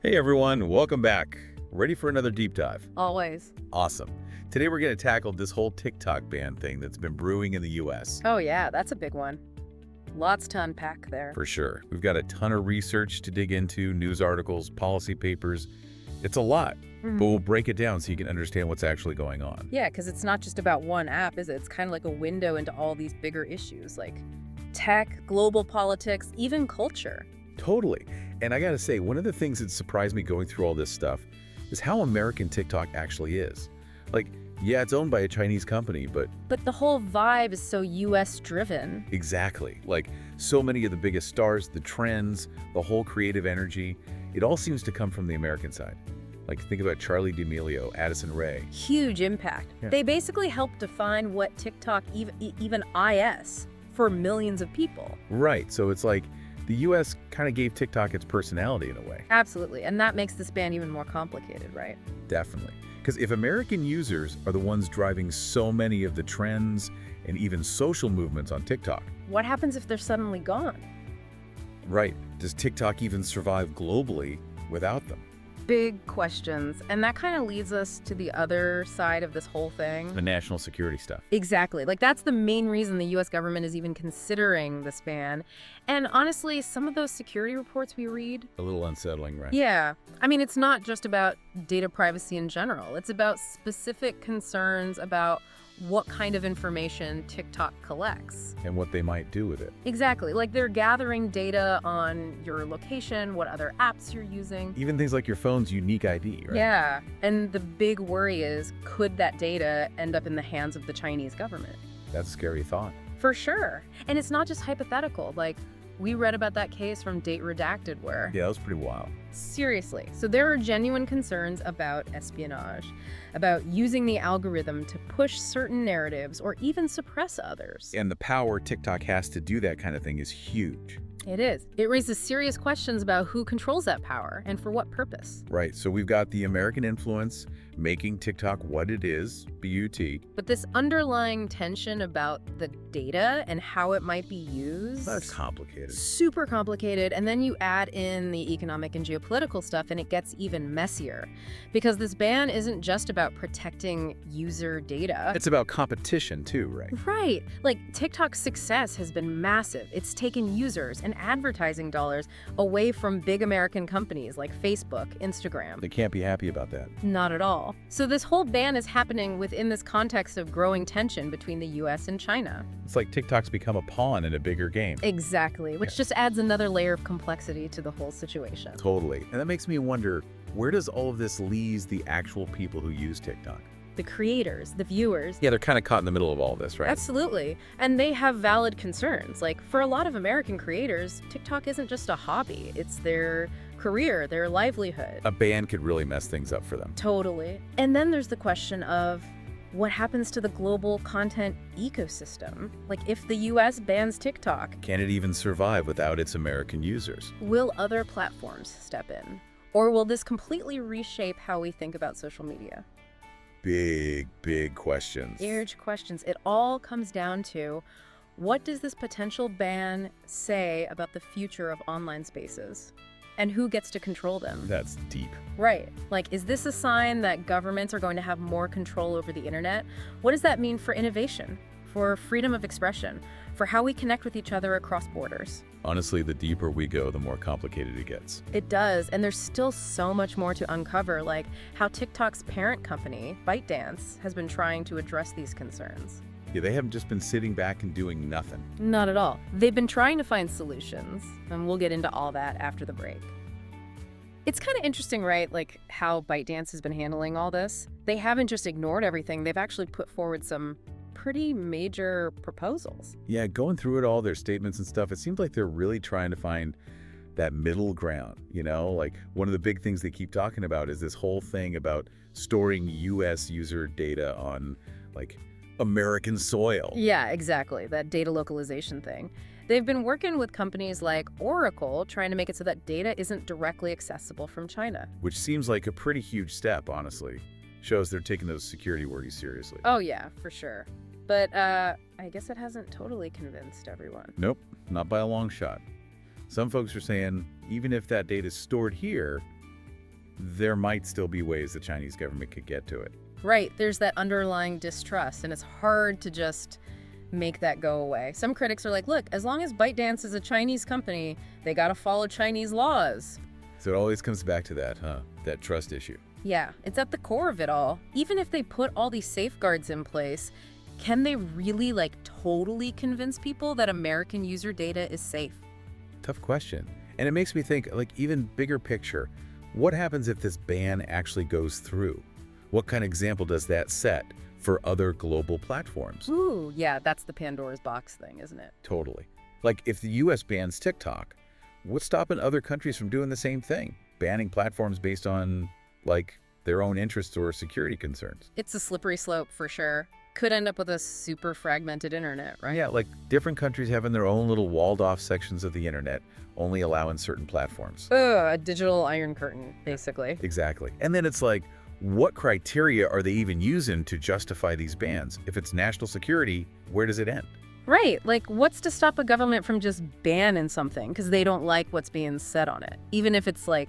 Hey everyone, welcome back. Ready for another deep dive? Always. Awesome. Today we're going to tackle this whole TikTok ban thing that's been brewing in the US. Oh, yeah, that's a big one. Lots to unpack there. For sure. We've got a ton of research to dig into, news articles, policy papers. It's a lot, but we'll break it down so you can understand what's actually going on. Yeah, because it's not just about one app, is it? It's kind of like a window into all these bigger issues like tech, global politics, even culture. Totally. And I got to say, one of the things that surprised me going through all this stuff is how American TikTok actually is. Like, yeah, it's owned by a Chinese company, but But the whole vibe is so US driven. exactly. Like, so many of the biggest stars, the trends, the whole creative energy, it all seems to come from the American side. Like, think about Charlie D'Amelio, Addison Rae. Huge impact. Yeah. They basically helped define what TikTok even is for millions of people. Right, so it's like the US kind of gave TikTok its personality in a way. Absolutely. And that makes this ban even more complicated, right? Definitely. Because if American users are the ones driving so many of the trends and even social movements on TikTok, What happens if they're suddenly gone? right, does TikTok even survive globally without them? Big questions. And that kind of leads us to the other side of this whole thing. The national security stuff. Exactly. Like, that's the main reason the US government is even considering this ban. And honestly, some of those security reports we read, A little unsettling, right? yeah. I mean, it's not just about data privacy in general. It's about specific concerns about what kind of information TikTok collects. And what they might do with it. Exactly. Like, they're gathering data on your location, what other apps you're using. Even things like your phone's unique ID, right? Yeah, and the big worry is, could that data end up in the hands of the Chinese government? That's a scary thought. For sure. And it's not just hypothetical. Like, we read about that case from Date Redacted where, Yeah, that was pretty wild. seriously. So there are genuine concerns about espionage, about using the algorithm to push certain narratives or even suppress others. And the power TikTok has to do that kind of thing is huge. It is. It raises serious questions about who controls that power and for what purpose. Right, so we've got the American influence making TikTok what it is, BUT. But this underlying tension about the data and how it might be used, That's complicated. super complicated. And then you add in the economic and geopolitical stuff and it gets even messier. Because this ban isn't just about protecting user data. It's about competition too, right? Right. Like, TikTok's success has been massive. It's taken users and advertising dollars away from big American companies like Facebook, Instagram. They can't be happy about that. Not at all. So this whole ban is happening within this context of growing tension between the US and China. It's like TikTok's become a pawn in a bigger game. Exactly, which just adds another layer of complexity to the whole situation. Totally. And that makes me wonder, where does all of this leave the actual people who use TikTok? The creators, the viewers. Yeah, they're kind of caught in the middle of all this, right? Absolutely. And they have valid concerns. Like, for a lot of American creators, TikTok isn't just a hobby, it's their career, their livelihood. A ban could really mess things up for them. Totally. And then there's the question of what happens to the global content ecosystem? Like, if the US bans TikTok, Can it even survive without its American users? will other platforms step in? Or will this completely reshape how we think about social media? Big questions. Huge questions. It all comes down to, what does this potential ban say about the future of online spaces? And who gets to control them? That's deep. Right. Like, is this a sign that governments are going to have more control over the internet? What does that mean for innovation, for freedom of expression, for how we connect with each other across borders? Honestly, the deeper we go, the more complicated it gets. It does, and there's still so much more to uncover, like how TikTok's parent company, ByteDance, has been trying to address these concerns. Yeah, they haven't just been sitting back and doing nothing. Not at all. They've been trying to find solutions, and we'll get into all that after the break. It's kind of interesting, right? Like, how ByteDance has been handling all this. They haven't just ignored everything. They've actually put forward some pretty major proposals. Yeah, going through it all, their statements and stuff, it seems like they're really trying to find that middle ground, you know? Like, one of the big things they keep talking about is this whole thing about storing US user data on, like, American soil. Yeah, exactly. That data localization thing. They've been working with companies like Oracle, trying to make it so that data isn't directly accessible from China. Which seems like a pretty huge step, honestly. Shows they're taking those security worries seriously. Oh yeah, for sure. But I guess it hasn't totally convinced everyone. Nope, not by a long shot. Some folks are saying even if that data is stored here, there might still be ways the Chinese government could get to it. Right, there's that underlying distrust, and it's hard to just make that go away. Some critics are like, look, as long as ByteDance is a Chinese company, they gotta follow Chinese laws. So it always comes back to that, huh? That trust issue. Yeah, it's at the core of it all. Even if they put all these safeguards in place, can they really, like, totally convince people that American user data is safe? Tough question. And it makes me think, like, even bigger picture, what happens if this ban actually goes through? What kind of example does that set for other global platforms? Ooh, yeah, that's the Pandora's box thing, isn't it? Totally. Like, if the US bans TikTok, what's stopping other countries from doing the same thing? Banning platforms based on, like, their own interests or security concerns. It's a slippery slope for sure. Could end up with a super fragmented internet, right? Yeah, like different countries having their own little walled-off sections of the internet, only allowing certain platforms. Ugh, a digital iron curtain, basically. Exactly. And then it's like, what criteria are they even using to justify these bans? If it's national security, where does it end? Right, like what's to stop a government from just banning something because they don't like what's being said on it, even if it's like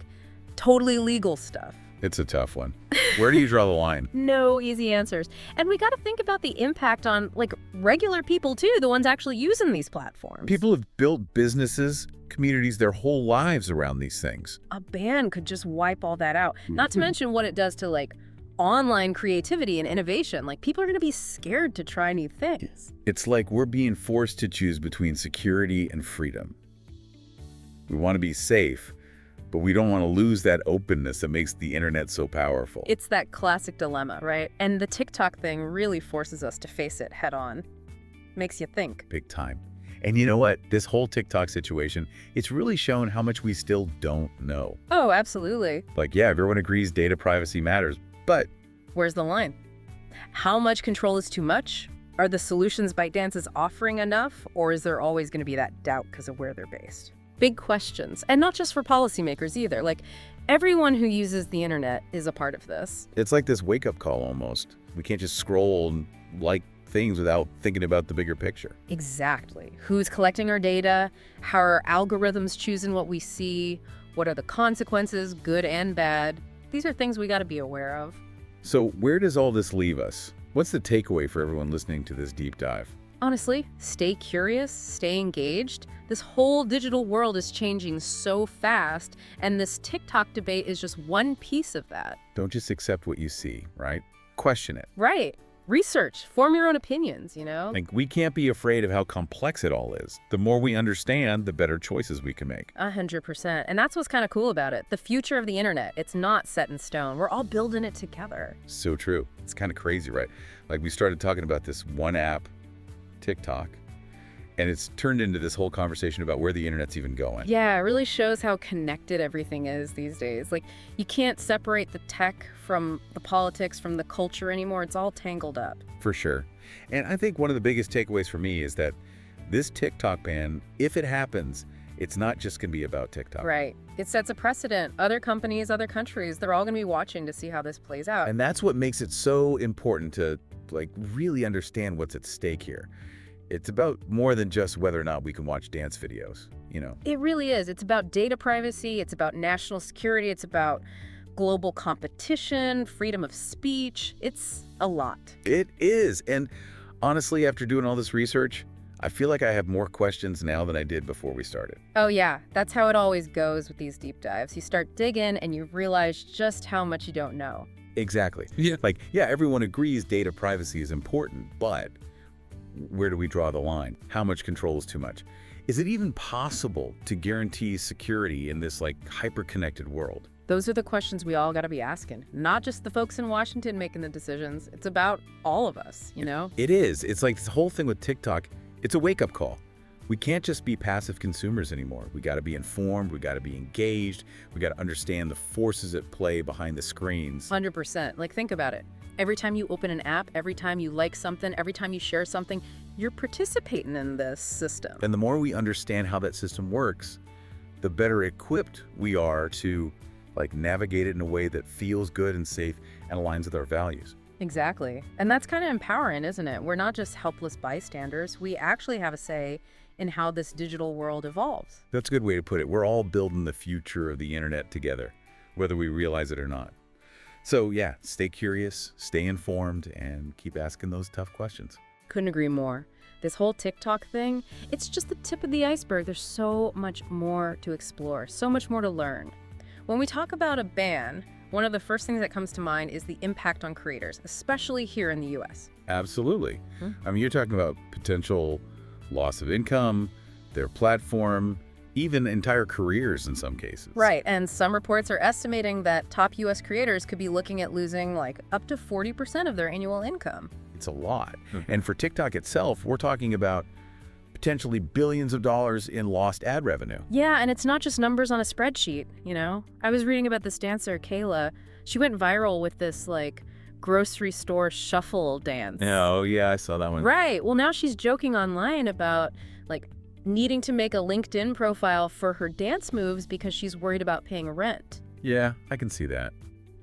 totally legal stuff? It's a tough one. Where do you draw the line? No easy answers. And we got to think about the impact on, like, regular people, too, the ones actually using these platforms. People have built businesses, communities, their whole lives around these things. A ban could just wipe all that out. Not to mention what it does to, like, online creativity and innovation. Like, people are going to be scared to try new things. It's like we're being forced to choose between security and freedom. We want to be safe, but we don't want to lose that openness that makes the internet so powerful. It's that classic dilemma, right? And the TikTok thing really forces us to face it head on. Makes you think. Big time. And you know what? This whole TikTok situation, it's really shown how much we still don't know. Oh, absolutely. Like, yeah, everyone agrees data privacy matters, but where's the line? How much control is too much? Are the solutions ByteDance is offering enough? Or is there always going to be that doubt because of where they're based? Big questions. And not just for policymakers either. Like, everyone who uses the internet is a part of this. It's like this wake-up call almost. We can't just scroll and like things without thinking about the bigger picture. Exactly. Who's collecting our data? How are algorithms choosing what we see? What are the consequences, good and bad? These are things we got to be aware of. So where does all this leave us? What's the takeaway for everyone listening to this deep dive? Honestly, stay curious, stay engaged. This whole digital world is changing so fast, and this TikTok debate is just one piece of that. Don't just accept what you see, right? Question it. Right. Research. Form your own opinions, you know? Like, we can't be afraid of how complex it all is. The more we understand, the better choices we can make. 100%. And that's what's kind of cool about it. The future of the internet, it's not set in stone. We're all building it together. So true. It's kind of crazy, right? Like, we started talking about this one app, TikTok, and it's turned into this whole conversation about where the internet's even going. Yeah, it really shows how connected everything is these days. Like, you can't separate the tech from the politics, from the culture anymore. It's all tangled up. For sure. And I think one of the biggest takeaways for me is that this TikTok ban, if it happens, it's not just going to be about TikTok. Right. It sets a precedent. Other companies, other countries, they're all going to be watching to see how this plays out. And that's what makes it so important to, like, really understand what's at stake here. It's about more than just whether or not we can watch dance videos, you know? It really is. It's about data privacy. It's about national security. It's about global competition, freedom of speech. It's a lot. It is. And honestly, after doing all this research, I feel like I have more questions now than I did before we started. Oh, yeah. That's how it always goes with these deep dives. You start digging and you realize just how much you don't know. Exactly. Yeah. Like, yeah, everyone agrees data privacy is important, but where do we draw the line? How much control is too much? Is it even possible to guarantee security in this, like, hyper-connected world? Those are the questions we all got to be asking. Not just the folks in Washington making the decisions. It's about all of us, you know? It is. It's like this whole thing with TikTok, it's a wake-up call. We can't just be passive consumers anymore. We got to be informed. We got to be engaged. We got to understand the forces at play behind the screens. 100%. Like, think about it. Every time you open an app, every time you like something, every time you share something, you're participating in this system. And the more we understand how that system works, the better equipped we are to, like, navigate it in a way that feels good and safe and aligns with our values. Exactly. And that's kind of empowering, isn't it? We're not just helpless bystanders. We actually have a say in how this digital world evolves. That's a good way to put it. We're all building the future of the internet together. whether we realize it or not. So yeah, stay curious, stay informed, and keep asking those tough questions. Couldn't agree more. This whole TikTok thing, it's just the tip of the iceberg. There's so much more to explore, so much more to learn. When we talk about a ban, one of the first things that comes to mind is the impact on creators, especially here in the US. Absolutely. I mean, you're talking about potential loss of income, their platform, even entire careers in some cases. Right, and some reports are estimating that top US creators could be looking at losing like up to 40% of their annual income. It's a lot. And for TikTok itself, we're talking about potentially billions of dollars in lost ad revenue. Yeah, and it's not just numbers on a spreadsheet, you know? I was reading about this dancer, Kayla. She went viral with this, like, grocery store shuffle dance. Oh, yeah, I saw that one. Right. Well, now she's joking online about, like, needing to make a LinkedIn profile for her dance moves because she's worried about paying rent. Yeah, I can see that.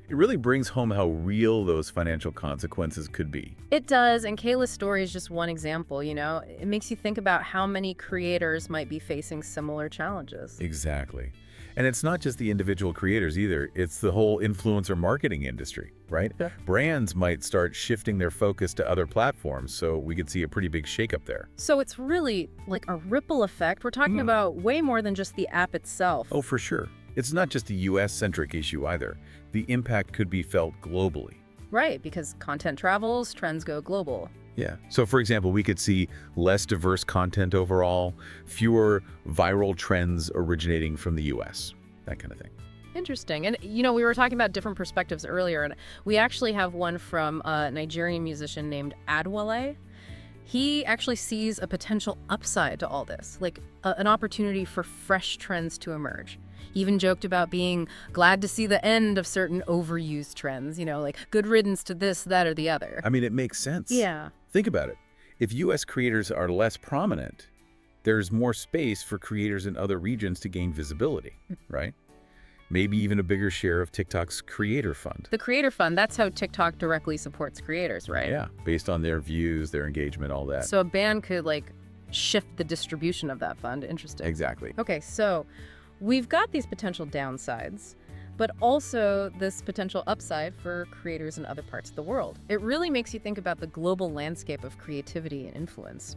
It really brings home how real those financial consequences could be. It does, and Kayla's story is just one example, you know? It makes you think about how many creators might be facing similar challenges. Exactly. And it's not just the individual creators either. It's the whole influencer marketing industry, right? Yeah. Brands might start shifting their focus to other platforms, so we could see a pretty big shakeup there. So it's really like a ripple effect. We're talking about way more than just the app itself. Oh, for sure. It's not just a US-centric issue either. The impact could be felt globally. Right, because content travels, trends go global. Yeah. So, for example, we could see less diverse content overall, fewer viral trends originating from the US, that kind of thing. Interesting. And, you know, we were talking about different perspectives earlier, and we actually have one from a Nigerian musician named Adewale. He actually sees a potential upside to all this, like an opportunity for fresh trends to emerge. He even joked about being glad to see the end of certain overused trends, you know, like good riddance to this, that, or the other. I mean, it makes sense. Yeah. Think about it. If US creators are less prominent, there's more space for creators in other regions to gain visibility, right? Maybe even a bigger share of TikTok's creator fund. The creator fund, that's how TikTok directly supports creators, right? Yeah, based on their views, their engagement, all that. So a ban could, like, shift the distribution of that fund. Interesting. Exactly. Okay, so we've got these potential downsides, but also this potential upside for creators in other parts of the world. It really makes you think about the global landscape of creativity and influence.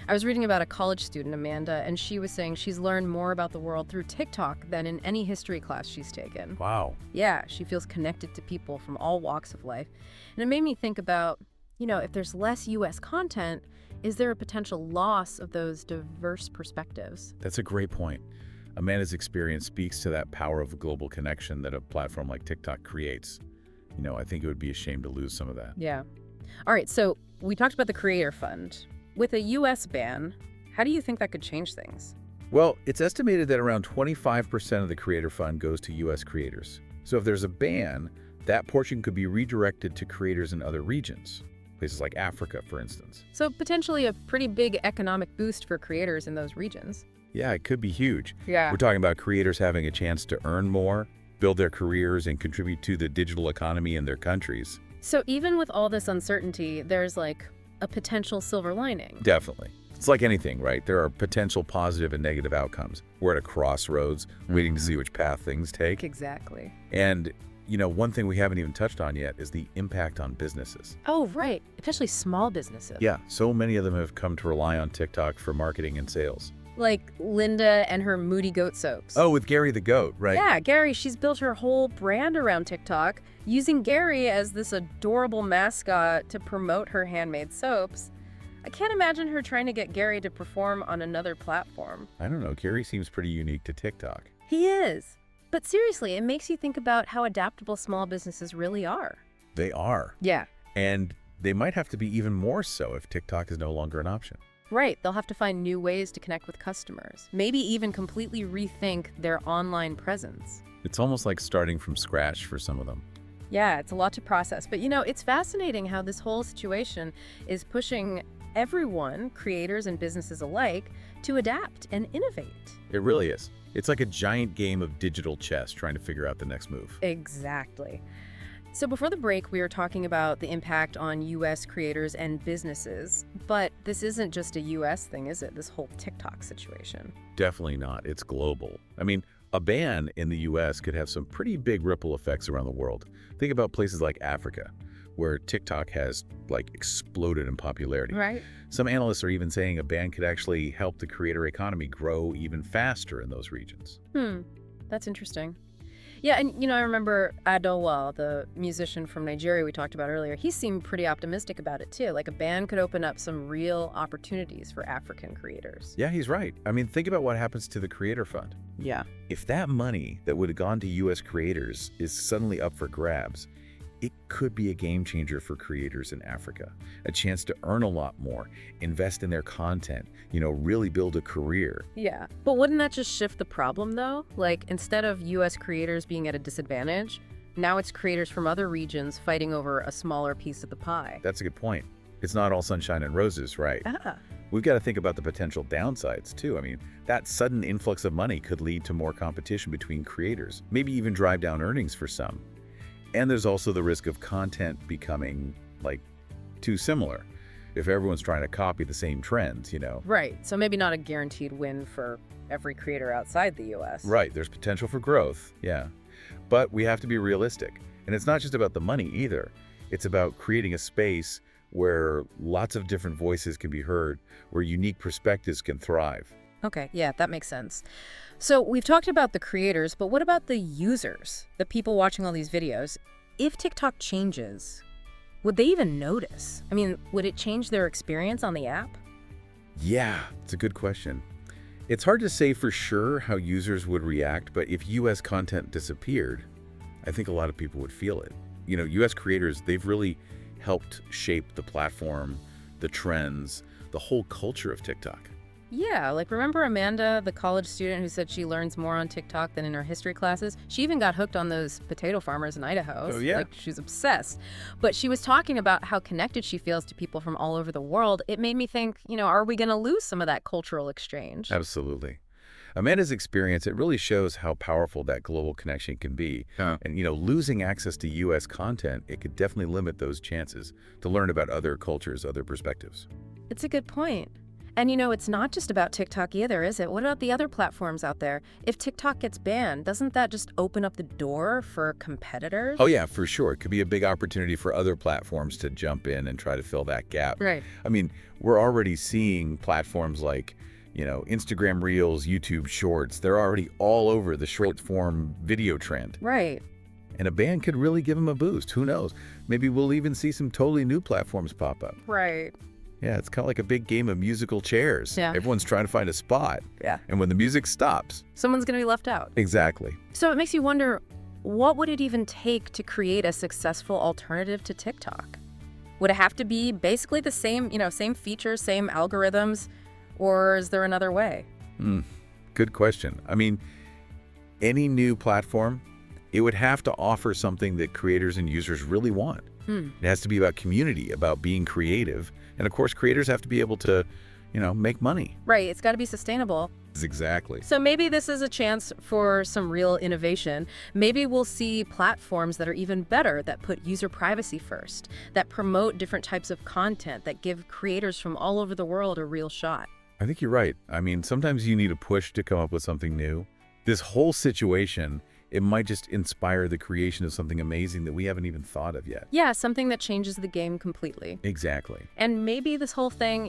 I was reading about a college student, Amanda, and she was saying she's learned more about the world through TikTok than in any history class she's taken. Wow. Yeah, she feels connected to people from all walks of life. And it made me think about, you know, if there's less US content, is there a potential loss of those diverse perspectives? That's a great point. Amanda's experience speaks to that power of global connection that a platform like TikTok creates. You know, I think it would be a shame to lose some of that. Yeah. All right, so we talked about the Creator Fund. With a US ban, how do you think that could change things? Well, it's estimated that around 25% of the Creator Fund goes to US creators. So if there's a ban, that portion could be redirected to creators in other regions, places like Africa, for instance. So potentially a pretty big economic boost for creators in those regions. Yeah, it could be huge. Yeah. We're talking about creators having a chance to earn more, build their careers, and contribute to the digital economy in their countries. So even with all this uncertainty, there's like a potential silver lining. Definitely. It's like anything, right? There are potential positive and negative outcomes. We're at a crossroads, waiting to see which path things take. Exactly. And, you know, one thing we haven't even touched on yet is the impact on businesses. Oh, right. Especially small businesses. Yeah, so many of them have come to rely on TikTok for marketing and sales. Like Linda and her Moody Goat soaps. Oh, with Gary the Goat, right? Yeah, Gary, she's built her whole brand around TikTok, using Gary as this adorable mascot to promote her handmade soaps. I can't imagine her trying to get Gary to perform on another platform. I don't know, Gary seems pretty unique to TikTok. He is. But seriously, it makes you think about how adaptable small businesses really are. They are. Yeah. And they might have to be even more so if TikTok is no longer an option. Right, they'll have to find new ways to connect with customers. Maybe even completely rethink their online presence. It's almost like starting from scratch for some of them. Yeah, it's a lot to process. But you know, it's fascinating how this whole situation is pushing everyone, creators and businesses alike, to adapt and innovate. It really is. It's like a giant game of digital chess trying to figure out the next move. Exactly. So before the break, we were talking about the impact on US creators and businesses. But this isn't just a US thing, is it? This whole TikTok situation. Definitely not. It's global. I mean, A ban in the US could have some pretty big ripple effects around the world. Think about places like Africa, where TikTok has, like, exploded in popularity. Right. Some analysts are even saying a ban could actually help the creator economy grow even faster in those regions. That's interesting. Yeah, and I remember Adewale, the musician from Nigeria we talked about earlier. He seemed pretty optimistic about it too. Like a ban could open up some real opportunities for African creators. Yeah, he's right. I mean, think about what happens to the Creator Fund. Yeah. If that money that would have gone to US creators is suddenly up for grabs, it could be a game changer for creators in Africa. A chance to earn a lot more, invest in their content, really build a career. Yeah. But wouldn't that just shift the problem though? Like instead of US creators being at a disadvantage, now it's creators from other regions fighting over a smaller piece of the pie. That's a good point. It's not all sunshine and roses, right? We've got to think about the potential downsides too. I mean, that sudden influx of money could lead to more competition between creators, maybe even drive down earnings for some. And there's also the risk of content becoming, like, too similar. If everyone's trying to copy the same trends, Right. So maybe not a guaranteed win for every creator outside the US. Right, there's potential for growth, yeah. But we have to be realistic. And it's not just about the money either. It's about creating a space where lots of different voices can be heard, where unique perspectives can thrive. Okay, yeah, that makes sense. So we've talked about the creators, but what about the users, the people watching all these videos? If TikTok changes, would they even notice? I mean, would it change their experience on the app? Yeah, it's a good question. It's hard to say for sure how users would react, but if US content disappeared, I think a lot of people would feel it. US creators, they've really helped shape the platform, the trends, the whole culture of TikTok. Yeah, like remember Amanda, the college student who said she learns more on TikTok than in her history classes? She even got hooked on those potato farmers in Idaho. Oh, yeah? Like, she's obsessed. But she was talking about how connected she feels to people from all over the world. It made me think, are we going to lose some of that cultural exchange? Absolutely. Amanda's experience, it really shows how powerful that global connection can be. And, losing access to US content, it could definitely limit those chances to learn about other cultures, other perspectives. It's a good point. And it's not just about TikTok either, is it? What about the other platforms out there? If TikTok gets banned, doesn't that just open up the door for competitors? Oh yeah, for sure. It could be a big opportunity for other platforms to jump in and try to fill that gap. Right. I mean, we're already seeing platforms like, Instagram Reels, YouTube Shorts. They're already all over the short form video trend. Right. And a ban could really give them a boost. Who knows? Maybe we'll even see some totally new platforms pop up. Right. Yeah, it's kind of like a big game of musical chairs. Yeah. Everyone's trying to find a spot. Yeah. And when the music stops. Someone's going to be left out. Exactly. So it makes you wonder, what would it even take to create a successful alternative to TikTok? Would it have to be basically the same, same features, same algorithms, or is there another way? Good question. I mean, any new platform, it would have to offer something that creators and users really want. It has to be about community, about being creative. And of course, creators have to be able to, make money. Right. It's got to be sustainable. Exactly. So maybe this is a chance for some real innovation. Maybe we'll see platforms that are even better, that put user privacy first, that promote different types of content, that give creators from all over the world a real shot. I think you're right. I mean, sometimes you need a push to come up with something new. This whole situation, it might just inspire the creation of something amazing that we haven't even thought of yet. Yeah, something that changes the game completely. Exactly. And maybe this whole thing,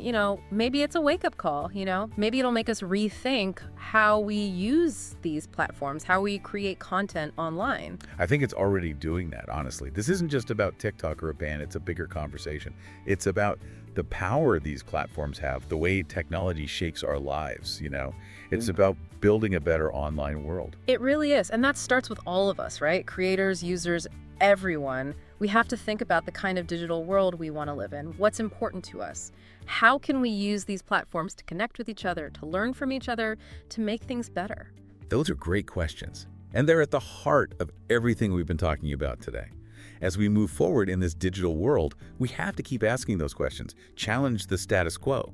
maybe it's a wake-up call, Maybe it'll make us rethink how we use these platforms, how we create content online. I think it's already doing that, honestly. This isn't just about TikTok or a ban. It's a bigger conversation. It's about the power these platforms have, the way technology shapes our lives, It's about building a better online world. It really is. And that starts with all of us, right? Creators, users, everyone. We have to think about the kind of digital world we want to live in. What's important to us? How can we use these platforms to connect with each other, to learn from each other, to make things better? Those are great questions. And they're at the heart of everything we've been talking about today. As we move forward in this digital world, we have to keep asking those questions, challenge the status quo,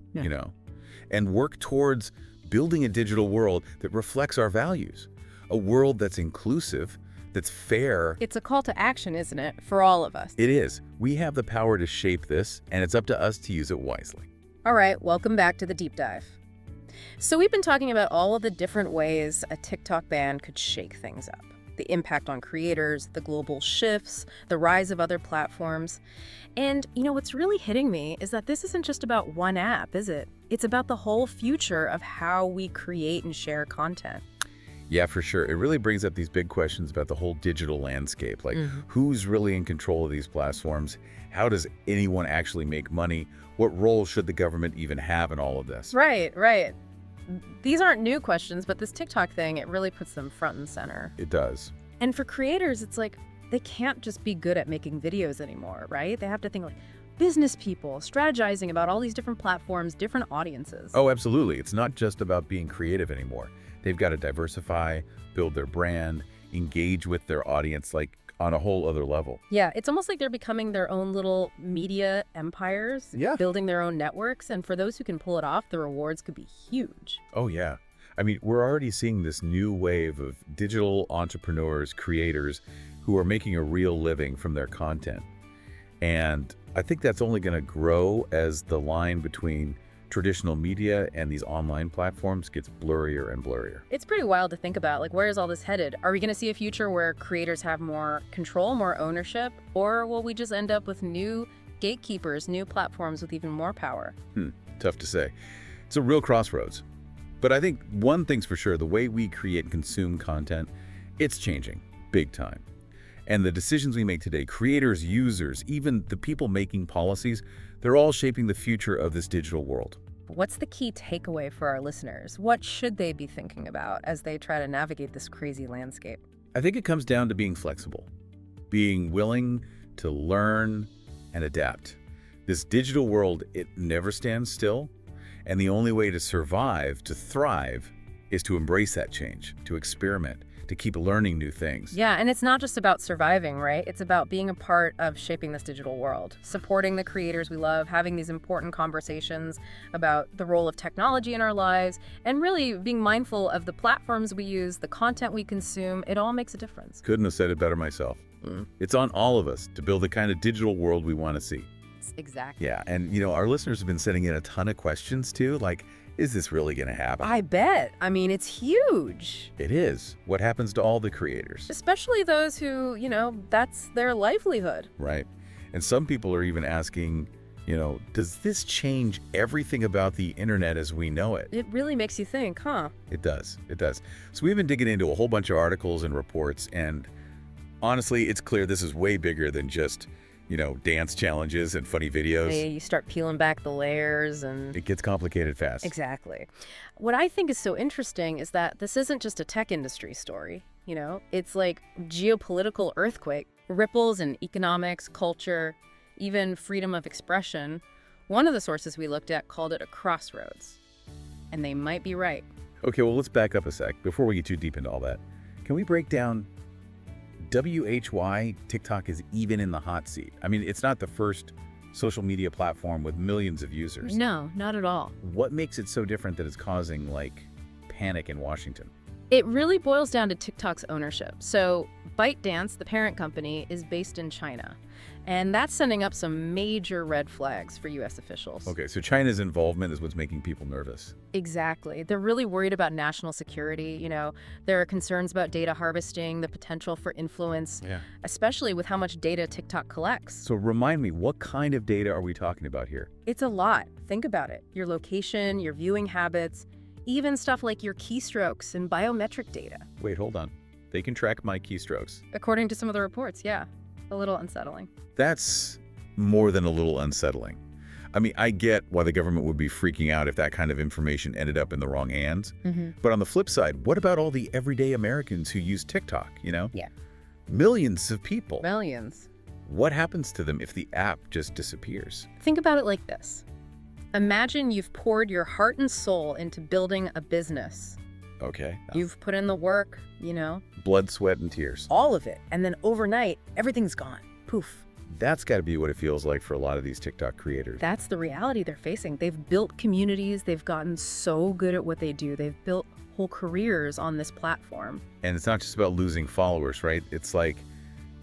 and work towards building a digital world that reflects our values, a world that's inclusive, that's fair. It's a call to action, isn't it, for all of us? It is. We have the power to shape this, and it's up to us to use it wisely. All right, welcome back to the Deep Dive. So we've been talking about all of the different ways a TikTok ban could shake things up. The impact on creators, the global shifts, the rise of other platforms. And, what's really hitting me is that this isn't just about one app, is it? It's about the whole future of how we create and share content. Yeah, for sure. It really brings up these big questions about the whole digital landscape. Like, who's really in control of these platforms? How does anyone actually make money? What role should the government even have in all of this? Right, right. These aren't new questions, but this TikTok thing, it really puts them front and center. It does. And for creators, it's like they can't just be good at making videos anymore, right? They have to think like business people, strategizing about all these different platforms, different audiences. Oh, absolutely. It's not just about being creative anymore. They've got to diversify, build their brand, engage with their audience, like on a whole other level. Yeah, it's almost like they're becoming their own little media empires, building their own networks. And for those who can pull it off, the rewards could be huge. Oh, yeah. I mean, we're already seeing this new wave of digital entrepreneurs, creators who are making a real living from their content. And I think that's only going to grow as the line between traditional media and these online platforms gets blurrier and blurrier. It's pretty wild to think about, like, where is all this headed? Are we going to see a future where creators have more control, more ownership, or will we just end up with new gatekeepers, new platforms with even more power? Tough to say. It's a real crossroads. But I think one thing's for sure, the way we create and consume content, it's changing big time. And the decisions we make today, creators, users, even the people making policies, they're all shaping the future of this digital world. What's the key takeaway for our listeners? What should they be thinking about as they try to navigate this crazy landscape? I think it comes down to being flexible, being willing to learn and adapt. This digital world, it never stands still. And the only way to survive, to thrive, is to embrace that change, to experiment, to keep learning new things. Yeah, and it's not just about surviving, right? It's about being a part of shaping this digital world, supporting the creators we love, having these important conversations about the role of technology in our lives, and really being mindful of the platforms we use, the content we consume. It all makes a difference. Couldn't have said it better myself. It's on all of us to build the kind of digital world we want to see. Exactly. Yeah, and our listeners have been sending in a ton of questions too, like, is this really going to happen? I bet. I mean, it's huge. It is. What happens to all the creators? Especially those who, that's their livelihood. Right. And some people are even asking, does this change everything about the internet as we know it? It really makes you think, huh? It does. It does. So we've been digging into a whole bunch of articles and reports, and honestly, it's clear this is way bigger than just dance challenges and funny videos. Yeah, you start peeling back the layers and it gets complicated fast. Exactly. What I think is so interesting is that this isn't just a tech industry story. It's like geopolitical earthquake, ripples in economics, culture, even freedom of expression. One of the sources we looked at called it a crossroads. And they might be right. Okay, well, let's back up a sec before we get too deep into all that. Can we break down why TikTok is even in the hot seat? I mean, it's not the first social media platform with millions of users. No, not at all. What makes it so different that it's causing, panic in Washington? It really boils down to TikTok's ownership. So ByteDance, the parent company, is based in China. And that's sending up some major red flags for U.S. officials. Okay, so China's involvement is what's making people nervous. Exactly. They're really worried about national security. There are concerns about data harvesting, the potential for influence, especially with how much data TikTok collects. So remind me, what kind of data are we talking about here? It's a lot. Think about it. Your location, your viewing habits, even stuff like your keystrokes and biometric data. Wait, hold on. They can track my keystrokes. According to some of the reports, yeah. A little unsettling. That's more than a little unsettling. I mean, I get why the government would be freaking out if that kind of information ended up in the wrong hands. But on the flip side, what about all the everyday Americans who use TikTok, Yeah. Millions of people. Millions. What happens to them if the app just disappears? Think about it like this. Imagine you've poured your heart and soul into building a business. Okay. You've put in the work, Blood, sweat, and tears. all of it. And then overnight, everything's gone. Poof. That's got to be what it feels like for a lot of these TikTok creators. That's the reality they're facing. They've built communities. They've gotten so good at what they do. They've built whole careers on this platform. And it's not just about losing followers, right? It's like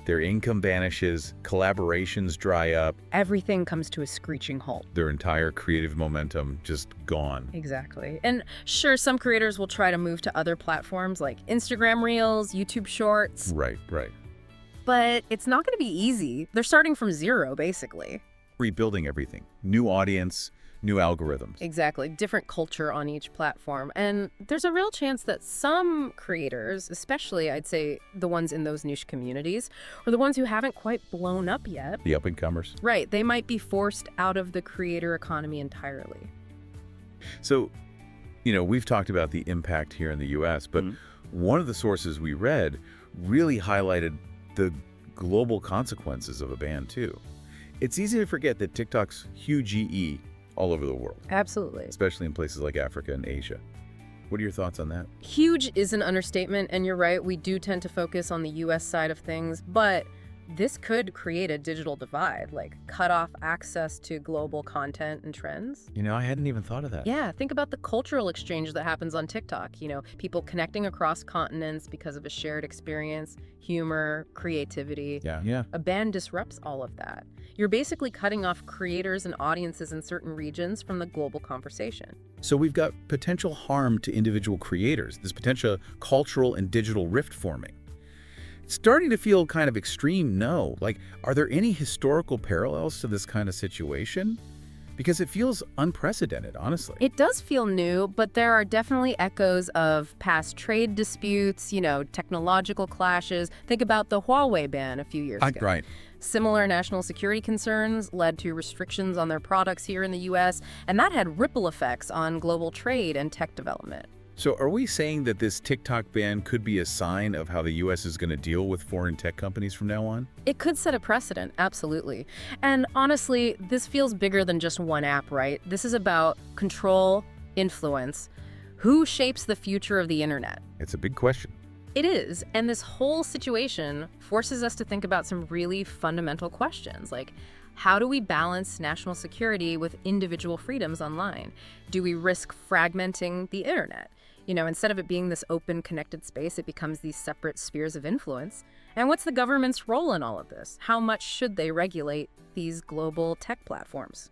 Their income vanishes, collaborations dry up, Everything comes to a screeching halt. their entire creative momentum just gone. Exactly. And sure, some creators will try to move to other platforms like Instagram Reels, YouTube Shorts, Right, right. but it's not going to be easy. They're starting from zero, basically. Rebuilding everything. New audience, new algorithms. Exactly. Different culture on each platform. And there's a real chance that some creators, especially I'd say the ones in those niche communities, or the ones who haven't quite blown up yet, The up-and-comers. right, they might be forced out of the creator economy entirely. So, we've talked about the impact here in the U.S., but one of the sources we read really highlighted the global consequences of a ban, too. It's easy to forget that TikTok's huge EE all over the world, Absolutely. especially in places like Africa and Asia. What are your thoughts on that? Huge is an understatement, and you're right, we do tend to focus on the US side of things, but this could create a digital divide, like cut off access to global content and trends. I hadn't even thought of that. Yeah, think about the cultural exchange that happens on TikTok. People connecting across continents because of a shared experience, humor, creativity. Yeah. A ban disrupts all of that. You're basically cutting off creators and audiences in certain regions from the global conversation. So we've got potential harm to individual creators, this potential cultural and digital rift forming. It's starting to feel kind of extreme, no. Like, are there any historical parallels to this kind of situation? Because it feels unprecedented, honestly. It does feel new, but there are definitely echoes of past trade disputes, technological clashes. Think about the Huawei ban a few years ago. Right. Similar national security concerns led to restrictions on their products here in the US, and that had ripple effects on global trade and tech development. So are we saying that this TikTok ban could be a sign of how the U.S. is going to deal with foreign tech companies from now on? It could set a precedent, absolutely. And honestly, this feels bigger than just one app, right? This is about control, influence. Who shapes the future of the internet? It's a big question. It is, and this whole situation forces us to think about some really fundamental questions, like how do we balance national security with individual freedoms online? Do we risk fragmenting the internet? Instead of it being this open, connected space, it becomes these separate spheres of influence. And what's the government's role in all of this? How much should they regulate these global tech platforms?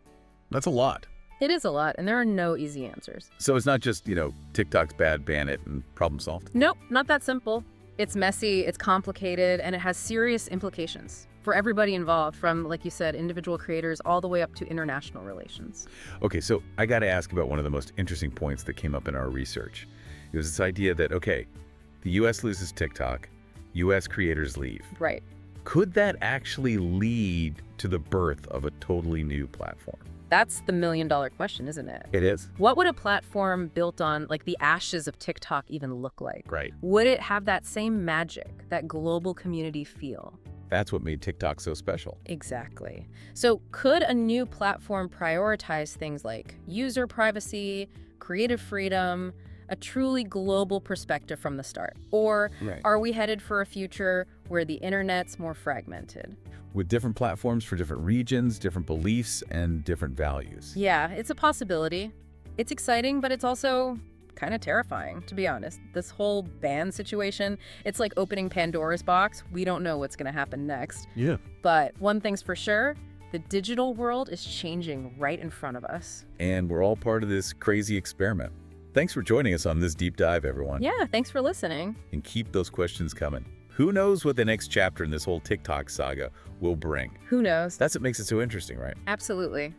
That's a lot. It is a lot, and there are no easy answers. So it's not just, TikTok's bad, ban it, and problem solved? Nope, not that simple. It's messy, it's complicated, and it has serious implications for everybody involved, from, like you said, individual creators all the way up to international relations. Okay, so I got to ask about one of the most interesting points that came up in our research. It was this idea that, okay, the U.S. loses TikTok, U.S. creators leave. Right. Could that actually lead to the birth of a totally new platform? That's the million-dollar question, isn't it? It is. What would a platform built on, like, the ashes of TikTok even look like? Right. Would it have that same magic, that global community feel? That's what made TikTok so special. Exactly. So could a new platform prioritize things like user privacy, creative freedom, a truly global perspective from the start? Or are we headed for a future where the internet's more fragmented? With different platforms for different regions, different beliefs, and different values. Yeah, it's a possibility. It's exciting, but it's also kind of terrifying, to be honest. This whole ban situation, it's like opening Pandora's box. We don't know what's going to happen next. Yeah. But one thing's for sure, the digital world is changing right in front of us. And we're all part of this crazy experiment. Thanks for joining us on this deep dive, everyone. Yeah, thanks for listening. And keep those questions coming. Who knows what the next chapter in this whole TikTok saga will bring? Who knows? That's what makes it so interesting, right? Absolutely.